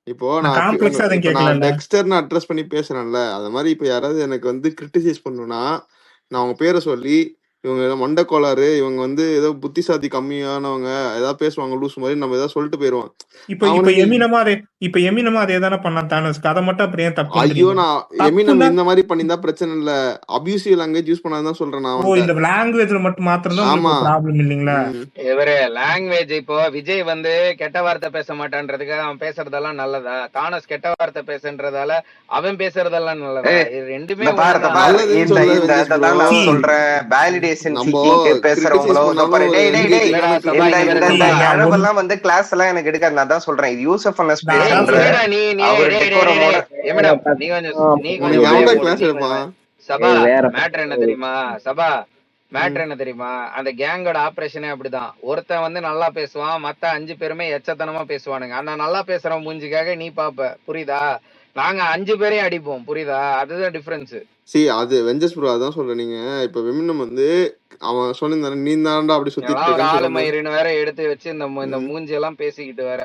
இப்போ நான் காம்ப்ளெக்ஸா அதை நான் கேட்கல. டெக்ஸ்டர்னு அட்ரஸ் பண்ணி பேசுறேன்ல, அது மாதிரி இப்ப யாராவது எனக்கு வந்து கிரிட்டிசைஸ் பண்ணணும்னா நான் அவங்க பேரை சொல்லி இவங்க ஏதோ மண்டை கோளாறு, இவங்க வந்து ஏதோ புத்திசாதி கம்மியானவங்க ஏதாவது பேசுவாங்க லூஸ் மாதிரி நம்ம ஏதாவது சொல்லிட்டு போயிருவோம். இப்ப எமினமா அதே தானே பண்ண தானஸ். அதை மட்டும் அப்படியே தப்பு. ஐயோ நான் எமினம் இந்த மாதிரி பண்ணியிருந்தா பிரச்சனை இல்ல, அபியூசிவ் லாங்குவேஜ் யூஸ் பண்ணாதான் சொல்றேன் நான். இந்த லாங்குவேஜ்ல மட்டும் மாத்திரம் ஆமா ப்ராப்ளம் இல்லீங்களா? இவரு லாங்குவேஜ் இப்போ விஜய் வந்து கெட்ட வார்த்தை பேச மாட்டான்றதுக்காக அவன் பேசுறதெல்லாம் நல்லதா? தானஸ் கெட்ட வார்த்தை பேசுன்றதால அவன் பேசுறதெல்லாம் நல்லதா? இது ரெண்டுமே சொல்றேன். வேலிடேஷன் பேசுறவங்களோ வந்து கிளாஸ் எல்லாம் எனக்கு எடுக்காது. நான் தான் சொல்றேன் இது யூசப் அண்ணா ஸ்பேஸ். சபா மேட்டர் என்ன தெரியுமா? சபா மேட்டர் என்ன தெரியுமா? அந்த கேங்கோட ஆபரேஷனே அப்படிதான். ஒருத்தன் வந்து நல்லா பேசுவான், மத்த 5 பேருமே எச்சத்தனமா பேசுவானுங்க. ஆனா நல்லா பேசுறவன் மூஞ்சிக்காக நீ பாப்ப, புரியுதா? நாங்க 5 பேரையும் அடிப்போம், புரியுதா? அதுதான் டிஃபரன்ஸ். அது வெஞ்சஸ் ப்ரோ அதான் சொல்றேன். நீங்க இப்ப விமினம் வந்து அவன் சொன்ன நீ தான்டா அப்படி சுத்தி ஆளு மயிரின்னு வேற எடுத்து வச்சு இந்த மூஞ்சி எல்லாம் பேசிக்கிட்டு வேற.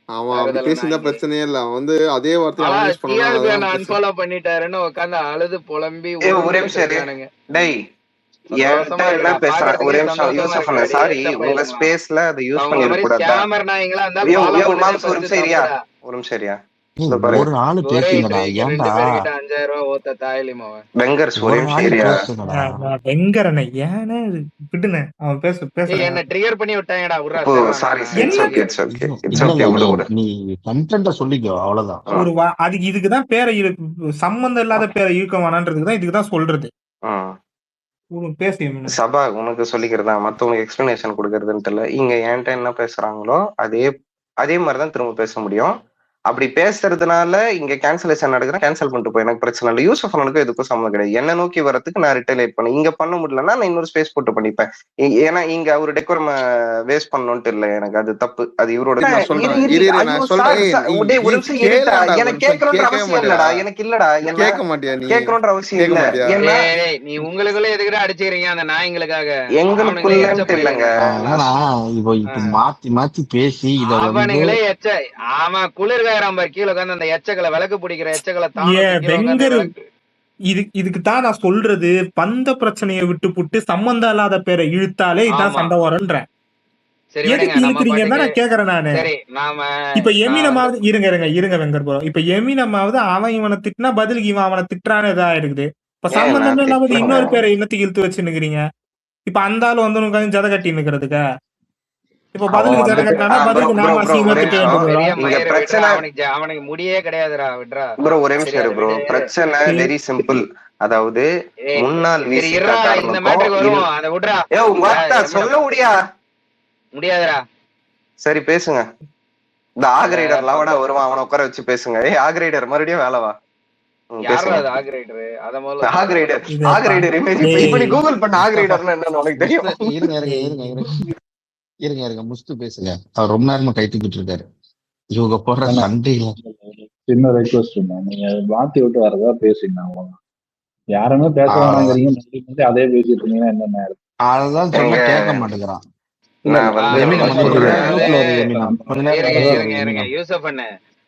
அவன் அப்படி பேசியிருந்தா பிரச்சனையே இல்ல. அவன் வந்து அதே வார்த்தையை அன்ஃபாலோ பண்ணிட்டாருன்னு உட்காந்து அழுது புலம்பி ஒரே நிமிஷம் டேய் என்ன பேசுறேன் ஒரே நிமிஷம் யூசப் அண்ணா சாரி உங்க ஸ்பேஸ்ல அதை யூஸ் பண்ணிட கூடாது. ஒரு நிமிஷம் சரியா ஒரு ஆளு பேசுங்கடா. ஏன்டா 5000 ரூபாய் ஓத்த தாயலிமா பெங்கர்ஸ் ஒரே நிமிஷம் சரியா பெங்கரனே ஏனே விடுனே அவன் பேச என்ன ட்ரிகர் பண்ணி விட்டாங்கடா. சாரி இட்ஸ் ஓகே நீ கண்டென்ட்ட சொல்லிக்கோ அவ்வளவுதான். ஒரு அதுக்கு இதுக்கு தான் பேரை சம்பந்தம் இல்லாத பேரை இழுக்க வேணான்றதுக்கு தான் இதுக்கு தான் சொல்றது. சபா உனக்கு சொல்லிக்கிறதா மத்தவங்களுக்கு எக்ஸ்பிளனேஷன் கொடுக்கறதுன்ட்டு இல்ல. இங்க என்கிட்ட என்ன பேசுறாங்களோ அதே மாதிரிதான் திரும்ப பேச முடியும். அப்படி பேசுறதுனால இங்க கேன்சலேஷன் நடக்குறேன், கேன்சல் பண்ணிட்டு போய் எனக்கு பிரச்சனை இல்லை. யூசப் அண்ணனுக்கும் எதுக்கும் சம்மந்தம் கிடையாது. என்ன நோக்கி வரதுக்கு நான் ரிட்டைலேட் பண்ணேன். இங்க பண்ண முடியலன்னா நான் இன்னொரு ஸ்பேஸ் போட்டு பண்ணிப்பேன். ஏன்னா இங்க அவரு டெக்கோரம் வேஸ்ட் பண்ணணும்ட்டு இல்லை, எனக்கு அது தப்பு. அது இவரோட எனக்கு கேட்கணுன்ற அவசியம் இல்லடா, எனக்கு இல்லடா கேட்கணுன்ற அவசியம் இல்ல. நீ உங்களுக்குள்ள எதுக்கிட்ட அடிச்சுக்கிறீங்க அந்த நாய்களுக்காக? எங்களுக்குள்ள இல்லைங்க, மாத்தி மாத்தி பேசி அவனுங்களே ஆமா குளிர்காயிரம் கீழே உட்காந்து அந்த எச்சகளை விளக்கு பிடிக்கிற எச்சகளை இதுக்கு தான் நான் சொல்றது. பந்த பிரச்சனையை விட்டு புட்டு சம்பந்தம் இல்லாத பேரை இழுத்தாலே இதான் சண்டை வரன்றேன். எதுக்கு இழுக்கிறீங்கன்னு நான் கேக்குறேன் நானு. இப்ப எமினமாவது இருங்க வெங்கட் ப்ரோ. இப்ப எமினமாவது அவன் இவனை திட்டினா பதிலுக்கு இவன் அவனை திட்டுறான்னு இதா இருக்குது. இப்ப சம்பந்தமே இல்லாம இன்னொரு பேரை இன்னத்துக்கு இழுத்து வச்சுன்னுக்கிறீங்க. இப்ப அந்த ஆளு வந்து உட்காந்து ஜத கட்டி நிக்கிறதுக்கு இப்ப பதிலுக்கு ஜத கட்டினா பதிலுக்கு நாம அவனுக்கு முடியே கிடையாதுடா. விட்றா ப்ரோ ஒரே நிமிஷம் ப்ரோ. பிரச்சனை வெரி சிம்பிள். அதாவது முன்னாள் இந்த மேட்டருக்கு வருவோம். அதை விட்றா சொல்ல முடியாதுடா. சரி பேசுங்க. இந்த ஆக்ரைடர் லாவடா வருவான், அவனை உட்கார வச்சு பேசுங்க. ஆக்ரைடர் மறுபடியும் வேலைவா? கூகுள் பண்ண ஆக்ரைடர்னா என்னன்னு உனக்கு தெரியும்? இருங்க முஸ்து பேசுங்க. அவர் ரொம்ப நேரமா கைத்துக்கிட்டு இருக்காரு. இவங்க போடுற சண்டையில சின்ன ரெக்வஸ்ட், நீங்க மாத்தி விட்டு வரதா பேசுங்க. அவ்வளவுதான். யாருமே பேச வேணாங்கிறீங்க, அதே பேசிட்டு இருந்தீங்கன்னா என்ன? அதான் சொல்ல கேட்க மாட்டேங்கிறான்.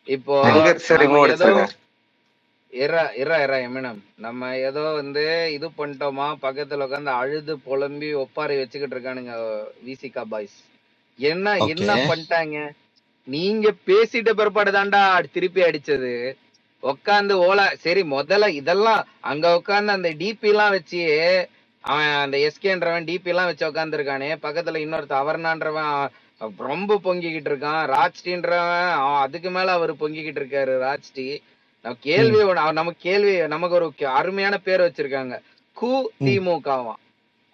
இப்போ எமினம் நம்ம ஏதோ வந்து இது பண்ணிட்டோமா, பக்கத்துல உட்காந்து அழுது புலம்பி ஒப்பாரி வச்சுக்கிட்டு இருக்கானுங்க விசிகா பாய்ஸ். என்ன பண்ணிட்டாங்க? நீங்க பேசிட்ட பிற்பாடு தான்டா திருப்பி அடிச்சது. உக்காந்து ஓலா சரி முதல்ல இதெல்லாம் அங்க உட்காந்து அந்த டிபி எல்லாம் வச்சு அவன் அந்த எஸ்கேன்றவன் டிபி எல்லாம் வச்சு உட்காந்துருக்கானே. பக்கத்துல இன்னொருத்த அவர்னான்றவன் ரொம்ப பொங்கிக்கிட்டு இருக்கான். ராஜ்டின்றவன் அதுக்கு மேல அவரு பொங்கிக்கிட்டு இருக்காரு. ராஜ்டி நமக்கு ஒரு அருமையான பேர் வச்சிருக்காங்க, கு திமுகவான்.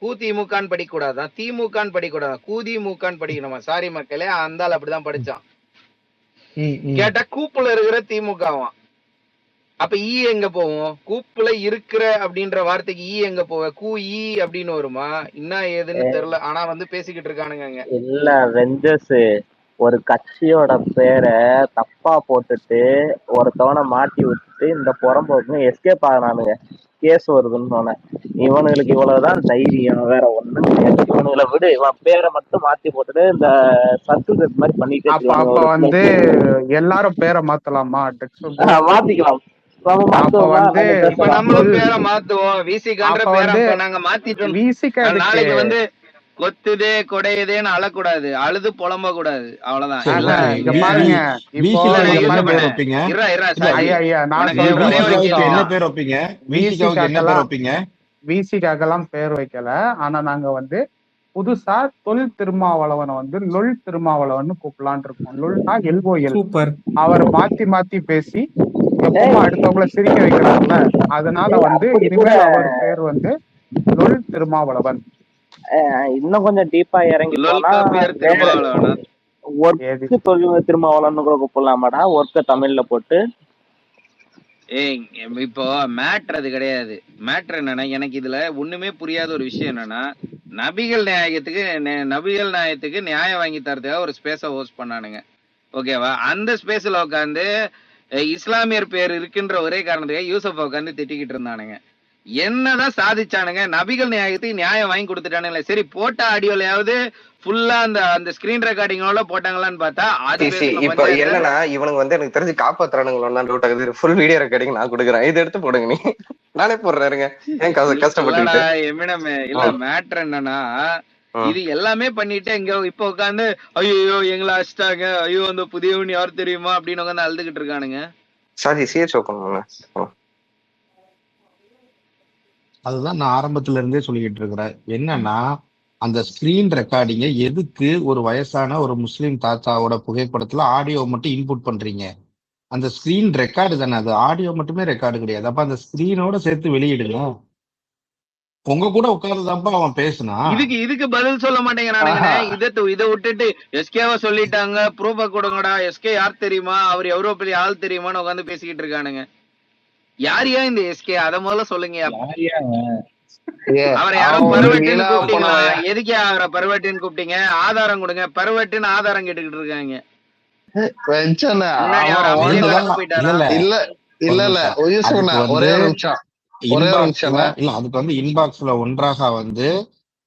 கு திமுகன்னு படிக்க கூடாதான், திமுகன்னு படிக்க கூடாதான், கூதிமுகன்னு படிக்கணுமா? சாரி மக்களே, அந்த ஆள் அப்படிதான் படிச்சான். கேட்டா கூப்புல இருக்கிற திமுகவான். அப்ப ஈ எங்க போவோம்? கூப்புல இருக்கிற அப்படின்ற வார்த்தைக்கு ஈ எங்க போவ? கூ ஈ அப்படின்னு வருமா? என்ன ஏதுன்னு தெரியல. ஆனா வந்து பேசிக்கிட்டு இருக்கானுங்க. இல்ல வெஞ்சஸ் ஒரு கட்சியோட பேரை தப்பா போட்டுட்டு ஒருத்தவனை மாட்டி விட்டுட்டு இந்த புறம்போக்குங்க எஸ்கேப் ஆகினானுங்க. கேஸ் வருதுன்னு சொன்னேன். இவனுங்களுக்கு இவ்வளவுதான் தைரியம், வேற ஒண்ணும் கிடையாது. இவனுங்களை விடு, இவன் பேரை மட்டும் மாத்தி போட்டுட்டு இந்த சர்டிபிகேட் மாதிரி பண்ணிட்டே அப்ப வந்து எல்லாரும் பேரை மாத்தலாமா? மாத்திக்கலாம். நாளைக்கு வந்து கொத்துதே கொடையுதேன்னு அழக்கூடாது, அழுது புலம்ப கூடாது, அவ்வளவுதான். விசிகாக்கெல்லாம் பேர் வைக்கல. ஆனா நாங்க வந்து புதுசா தொல் திருமாவளவனை வந்து லொல் திருமாவளவன் கூப்பிடலான் இருக்கோம். லொல்னா எல்ஓஎல். அவர் மாத்தி மாத்தி பேசி எப்பவும் அடுத்தவங்களை சிரிக்க வைக்கிறாங்கல்ல, அதனால வந்து இனிமேல் அவர் பேர் வந்து லொல் திருமாவளவன். இன்னும் கொஞ்சம் டீப்பா இறங்கி போனா திருமாவளவன் கூட கூப்பிடலாமாடா, ஒர்க்க தமிழ்ல போட்டு. இப்போ மேட்ரு அது கிடையாது. மேட்ரு என்னன்னா, எனக்கு இதுல ஒண்ணுமே புரியாத ஒரு விஷயம் என்னன்னா, நபிகள் நாயகத்துக்கு நியாயம் வாங்கி தரதுக்காக ஒரு ஸ்பேஸ ஹோஸ்ட் பண்ணானுங்க, ஓகேவா? அந்த ஸ்பேஸ்ல உட்காந்து இஸ்லாமியர் பேர் இருக்கின்ற ஒரே காரணத்துக்காக யூசப் உட்காந்து திட்டிக்கிட்டு இருந்தானுங்க. என்னதான் சாதிச்சானுங்க? நபிகள் நியாயத்துக்கு நியாயம் வாங்கி கொடுத்துட்டானுங்களே. சரி, போட்ட ஆடியோலயாவது ஃபுல்லா அந்த ஸ்கிரீன் ரெக்கார்டிங்கோட போட்டாங்களான்னு பார்த்தா அது இப்ப என்னன்னா, இவனுங்க வந்து எனக்கு தெரிஞ்சு காப்பாத்துறானுங்களா டவுட் ஆகுது. ஃபுல் வீடியோ ரெக்கார்டிங் நான் கொடுக்குறேன், இதை எடுத்து போடுங்க, நீ நானே போடுறேங்க. ஏன் கஷ்டப்பட்டு எமினமே இல்ல. மேட்ரு என்னன்னா, இது எல்லாமே பண்ணிட்டு இங்க இப்ப உட்காந்து ஐயோ எங்களை அடிச்சிட்டாங்க, ஐயோ அந்த புதியவன் யார் தெரியுமா அப்படின்னு உட்காந்து அழுதுகிட்டு இருக்கானுங்க. Sorry, serious open. அதுதான் நான் ஆரம்பத்துல இருந்தே சொல்லிக்கிட்டு இருக்கிறேன். என்னன்னா, அந்த ஸ்கிரீன் ரெக்கார்டிங்க எதுக்கு ஒரு வயசான ஒரு முஸ்லீம் தாத்தாவோட புகைப்படத்துல ஆடியோ மட்டும் இன்புட் பண்றீங்க? அந்த ஸ்கிரீன் ரெக்கார்டு தானே, அது ஆடியோ மட்டுமே ரெக்கார்டு கிடையாது. அப்ப அந்த ஸ்கிரீனோட சேர்த்து வெளியிடுங்க. உங்க கூட உட்கார்ந்துதான்ப்பா அவன் பேசுனா. இதுக்கு பதில் சொல்ல மாட்டேங்கிறானுங்க. இதை விட்டுட்டு எஸ்கேவா சொல்லிட்டாங்க, ப்ரூஃப கொடுங்கடா, எஸ்கே யார் தெரியுமா, அவர் எவ்வளவு பெரிய ஆள் தெரியுமான்னு உட்காந்து பேசிக்கிட்டு இருக்கானுங்க. யாரியா இந்த எஸ்கே? அத முதல்ல சொல்லுங்க. அவரை யாரும் பருவட்டின்னு கூப்பிட்டீங்களா? எதுக்கு அவரை பருவட்டின்னு கூப்பிட்டீங்க? ஆதாரம் கொடுங்க. பருவட்டின்னு ஆதாரம் கேட்டுக்கிட்டு இருக்காங்க. அதுக்கு வந்து இன்பாக்ஸ்ல ஒன்றாக வந்து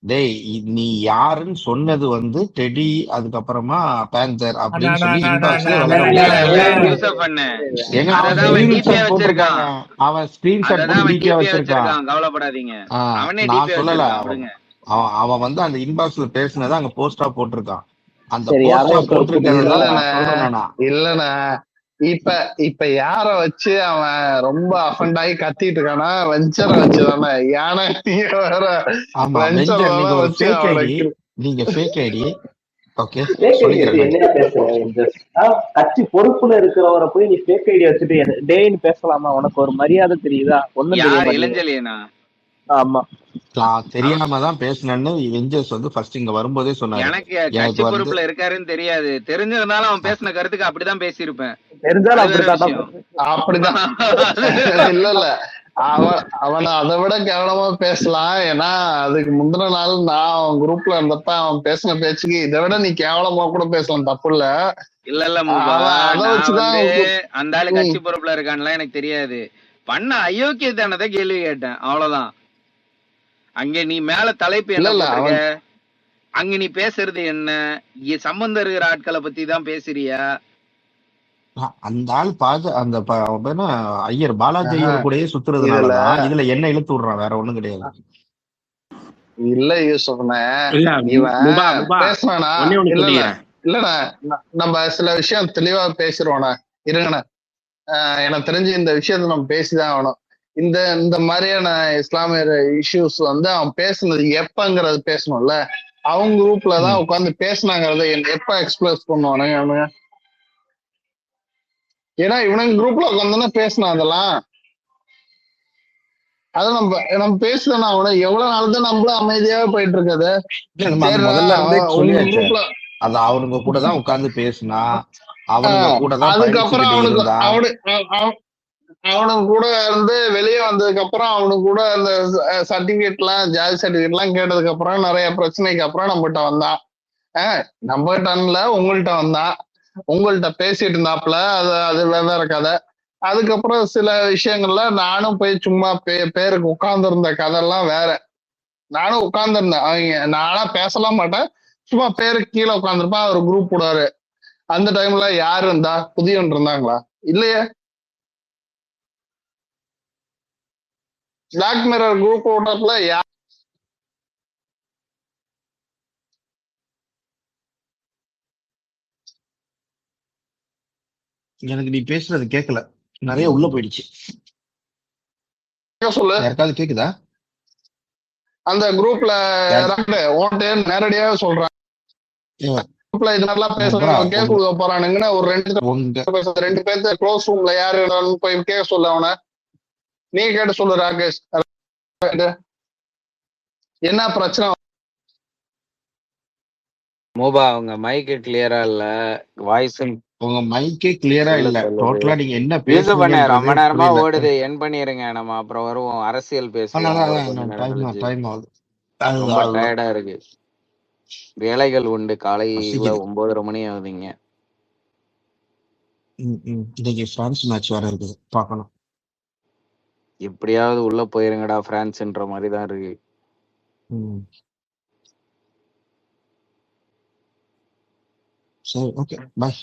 டேய் நீ யாருன்னு சொன்னது வந்து டெடி, அதுக்கப்புறமா பேந்தர் அப்படின்னு சொல்லி அவன் ஸ்கிரீன்ஷாட் போட்டு வச்சிருக்கான். கவலைப்படாதீங்க, நான் சொல்லல. அவன் வந்து அந்த இன்பாக்ஸ்ல பேசினதை அங்க போஸ்டா போட்டிருக்கான். அந்த போஸ்டா போட்டிருக்கேன் இல்லண்ணா. இப்ப யார வச்சு அவன் ரொம்ப அஃபண்ட் ஆகி கத்திட்டு இருக்கானா? வெஞ்சரை வச்சுதானே. யானை நீங்க ஃபேக் ஐடி. ஓகே, கட்சி பொறுப்புல இருக்கிறவரை போய் நீ ஃபேக் ஐடி வச்சுட்டு டேன்னு பேசலாமா? உனக்கு ஒரு மரியாதை தெரியுதா? ஒண்ணும் இளஞ்சலியனா? ஆமா, நான் தெரியாம தான் பேசினேன்னு வெஞ்சர்ஸ் வந்து ஃபர்ஸ்ட் இங்க வரும்போதே சொன்னாரு. எனக்கு கட்சி பொறுப்புல இருக்காருன்னு தெரியாது. தெரிஞ்சதுனால அவன் பேசின கருத்துக்கு அப்படிதான் பேசியிருப்பேன். தெரிஞ்சாலும் அப்படிதான். இல்ல அவனை அதை விட கேவலமா பேசலாம். ஏன்னா அதுக்கு முந்தின நாள் நான் அவன் குரூப்ல இருந்தப்ப அவன் பேசின பேச்சுக்கு இதை விட நீ கேவலமா கூட பேசலாம், தப்பு இல்ல. இல்ல அந்த ஆளு கட்சி பொறுப்புல இருக்கான்லாம் எனக்கு தெரியாது. பண்ண அயோக்கியத்தானதை கேள்வி கேட்டேன், அவ்வளவுதான். அங்க நீ மேல தலைப்பு என்ன, அங்க நீ பேசுறது என்ன? சம்பந்தம் இருக்கிற ஆட்களை பத்தி தான் பேசுறியா? அந்த ஆள் அந்த ஐயர் பாலாஜி ஐயர் கூடயே சுத்துறதுனாலதான் இதுல என்ன இழுத்து விடுறான், வேற ஒண்ணும் கிடையாது. இல்ல இல்லண்ணா, நம்ம சில விஷயம் தெளிவா பேசுறோம்ண்ணா. இருங்கண்ணா, எனக்கு தெரிஞ்சு இந்த விஷயத்த நம்ம பேசிதான் ஆகணும். இந்த மாதிரியான இஸ்லாமிய இஷ்யூஸ் வந்து அவன் பேசுனது எப்பங்கிறது பேசணும்ல. அவங்க குரூப்லதான் உட்காந்து பேசினாங்கிறத எப்ப எக்ஸ்பிரஸ் பண்ணுவானுங்க அவனுங்க? ஏன்னா இவனுங்க குரூப்ல உட்காந்து பேசினா அதெல்லாம் அத நம்ம பேசுறோம்னா அவன எவ்வளவு நாள் தான் நம்மளும் அமைதியாவே போயிட்டு இருக்காது. அது அவனுங்க கூட தான் உட்கார்ந்து பேசினா, அவனுங்க கூட தான் அதுக்கப்புறம் அவனுக்கு கூட இருந்து வெளியே வந்ததுக்கு அப்புறம் அவனுக்கு கூட அந்த சர்டிபிகேட் எல்லாம் ஜாதி சர்டிபிகேட் எல்லாம் கேட்டதுக்கு அப்புறம் நிறைய பிரச்சனைக்கு அப்புறம் நம்மகிட்ட வந்தான். நம்ம டன்ல உங்கள்கிட்ட வந்தான், உங்கள்கிட்ட பேசிட்டு இருந்தாப்புல, அது வெவ்வேறு கதை. அதுக்கப்புறம் சில விஷயங்கள்ல நானும் போய் சும்மா பேருக்கு உட்கார்ந்துருந்த கதையெல்லாம் வேற. நானும் உட்கார்ந்துருந்தேன், அவங்க நானா பேசலாம் மாட்டேன், சும்மா பேருக்கு கீழே உட்காந்துருப்பேன், அவர் குரூப் போடுவாரு. அந்த டைம்ல யாரு இருந்தா, புதியவன் இருந்தாங்களா? இல்லையே. பிளாக் மிரர் குரூப் போட்டதுல எனக்கு நீ பேசுறது கேட்கல, நிறைய உள்ள போயிடுச்சு. சொல்லு, யாருக்காவது கேக்குதா? அந்த குரூப்ல நேரடியாக சொல்றேன், குரூப்ல இது மாதிரிலாம் பேசுறேன் கேஸ் கொடுக்க போறானுங்கன்னு ஒரு ரெண்டு பேர்த்த க்ளோஸ் ரூம்ல யாரு போய் கேட்க சொல்ல, அவனை நீ கேட்டு சொல்லு ராகேஷ், என்ன பிரச்சனை? மோபா உங்க மைக் கிளியரா இல்ல, வாய்ஸ் உங்க மைக்கே கிளியரா இல்ல. டோட்டலா நீங்க என்ன யூஸ் பண்ண ரொம்ப பேசுறீங்க நேரமா ஓடுது. என் பண்ணிருங்க, நம்ம அப்புறம் வருவோம், அரசியல் பேசுவோம். ரொம்ப டயர்டா இருக்கு. வேலைகள் உண்டு, காலையில 9:30 மணி ஆகுதுங்க. இன்னைக்கு பிரான்ஸ் மேட்ச் வேற இருக்குது, பார்க்கணும். எப்படியாவது உள்ள போயிருங்கடா பிரான்ஸ்ன்ற மாதிரி தான் இருக்கு. சரி, ஓகே, பாய்.